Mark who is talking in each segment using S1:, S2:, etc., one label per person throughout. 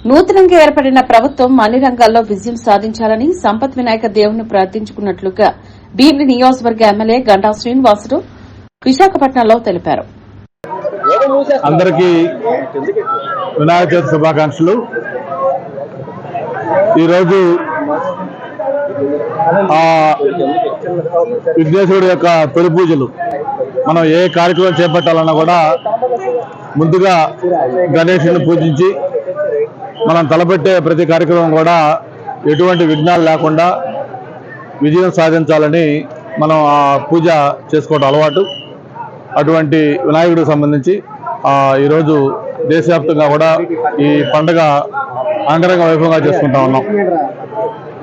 S1: నూతనంగా ఏర్పడిన ప్రభుత్వం అన్ని రంగాల్లో విజయం సాధించాలని సంపత్ వినాయక దేవుణ్ణి ప్రార్థించుకున్నట్లుగా భీమిలి నియోజకవర్గ ఎమ్మెల్యే గంటా శ్రీనివాసులు విశాఖపట్నంలో తెలిపారు.
S2: అందరికీ వినాయక చవితి శుభాకాంక్షలు. ఈరోజు విఘ్నేశ్వరుడు యొక్క తొలి పూజలు. మనం ఏ కార్యక్రమం చేపట్టాలన్నా కూడా ముందుగా గణేశుని పూజించి మనం తలపెట్టే ప్రతి కార్యక్రమం కూడా ఎటువంటి విఘ్నాలు లేకుండా విజయం సాధించాలని మనం ఆ పూజ చేసుకోవడం అలవాటు. అటువంటి వినాయకుడికి సంబంధించి ఈరోజు దేశవ్యాప్తంగా కూడా ఈ పండుగ అంగరంగ వైభవంగా చేసుకుంటా ఉన్నాం.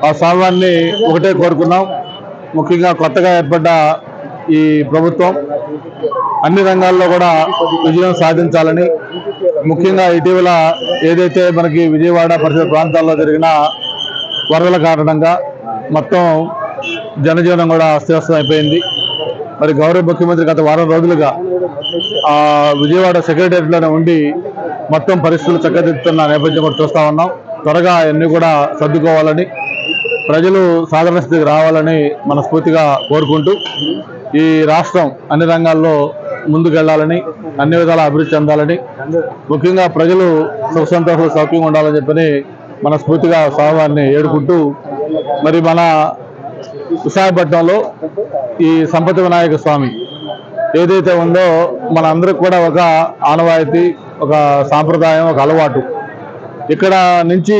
S2: ఆ స్వామివారిని ఒకటే కోరుకున్నాం, ముఖ్యంగా కొత్తగా ఏర్పడ్డ ఈ ప్రభుత్వం అన్ని రంగాల్లో కూడా విజయం సాధించాలని, ముఖ్యంగా ఇటీవల ఏదైతే మనకి విజయవాడ పరిసర ప్రాంతాల్లో జరిగిన వరదల కారణంగా మొత్తం జనజీవనం కూడా అస్తవ్యస్తం అయిపోయింది. మరి గౌరవ ముఖ్యమంత్రి గత వారం రోజులుగా విజయవాడ సెక్రటేరియట్లోనే ఉండి మొత్తం పరిస్థితులు చక్కదిద్దుతున్న నేపథ్యం కూడా చూస్తూ ఉన్నాం. త్వరగా అన్నీ కూడా సర్దుకోవాలని, ప్రజలు సాధారణ స్థితికి రావాలని మనస్ఫూర్తిగా కోరుకుంటూ ఈ రాష్ట్రం అన్ని రంగాల్లో ముందుకెళ్లాలని, అన్ని విధాల అభివృద్ధి చెందాలని, ముఖ్యంగా ప్రజలు సుఖ సంతోషాలు సౌఖ్యంగా ఉండాలని చెప్పని మనస్ఫూర్తిగా స్వామివారిని ఏడుకుంటూ, మరి మన విశాఖపట్నంలో ఈ సంపత్ వినాయక స్వామి ఏదైతే ఉందో మన అందరికి కూడా ఒక ఆనవాయితీ, ఒక సాంప్రదాయం, ఒక అలవాటు. ఇక్కడ నుంచి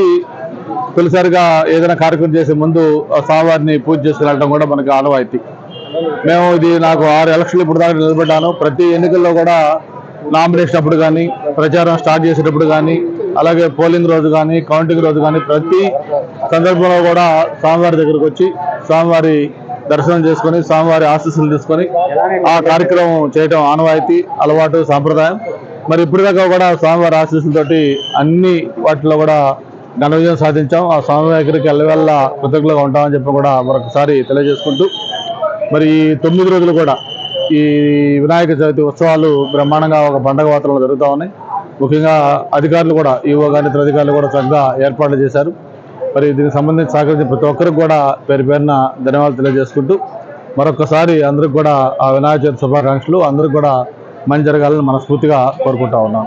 S2: తొలిసారిగా ఏదైనా కార్యక్రమం చేసే ముందు స్వామివారిని పూజ చేసుకెళ్ళడం కూడా మనకి ఆనవాయితీ. మేము నాకు 6 ఎలక్షన్లు ఇప్పుడు దాకా నిలబడ్డాను. ప్రతి ఎన్నికల్లో కూడా నామినేషన్ అప్పుడు కానీ, ప్రచారం స్టార్ట్ చేసేటప్పుడు కానీ, అలాగే పోలింగ్ రోజు కానీ, కౌంటింగ్ రోజు కానీ, ప్రతి సందర్భంలో కూడా స్వామివారి దగ్గరకు వచ్చి స్వామివారి దర్శనం చేసుకొని స్వామివారి ఆశీస్సులు తీసుకొని ఆ కార్యక్రమం చేయడం ఆనవాయితీ, అలవాటు, సాంప్రదాయం. మరి ఇప్పటిదాకా కూడా స్వామివారి ఆశీస్సులతోటి అన్ని వాటిలో కూడా ఘన విజయం సాధించాం. ఆ స్వామి దగ్గరికి ఎల్లవెల్ల కృతజ్ఞతగా ఉంటామని చెప్పి కూడా మరొకసారి తెలియజేసుకుంటూ, మరి ఈ 9 రోజులు కూడా ఈ వినాయక చవితి ఉత్సవాలు బ్రహ్మాండంగా ఒక పండగ వాతావరణంలో జరుగుతూ ఉన్నాయి. ముఖ్యంగా అధికారులు కూడా, ఈవో గారి ఇతర అధికారులు కూడా చక్కగా ఏర్పాట్లు చేశారు. మరి దీనికి సంబంధించి సహకరించిన ప్రతి ఒక్కరికి కూడా పేరు పేరున ధన్యవాదాలు తెలియజేసుకుంటూ, మరొకసారి అందరికి కూడా ఆ వినాయక చవితి శుభాకాంక్షలు. అందరికి కూడా మంచి జరగాలని మనస్ఫూర్తిగా కోరుకుంటా ఉన్నాం.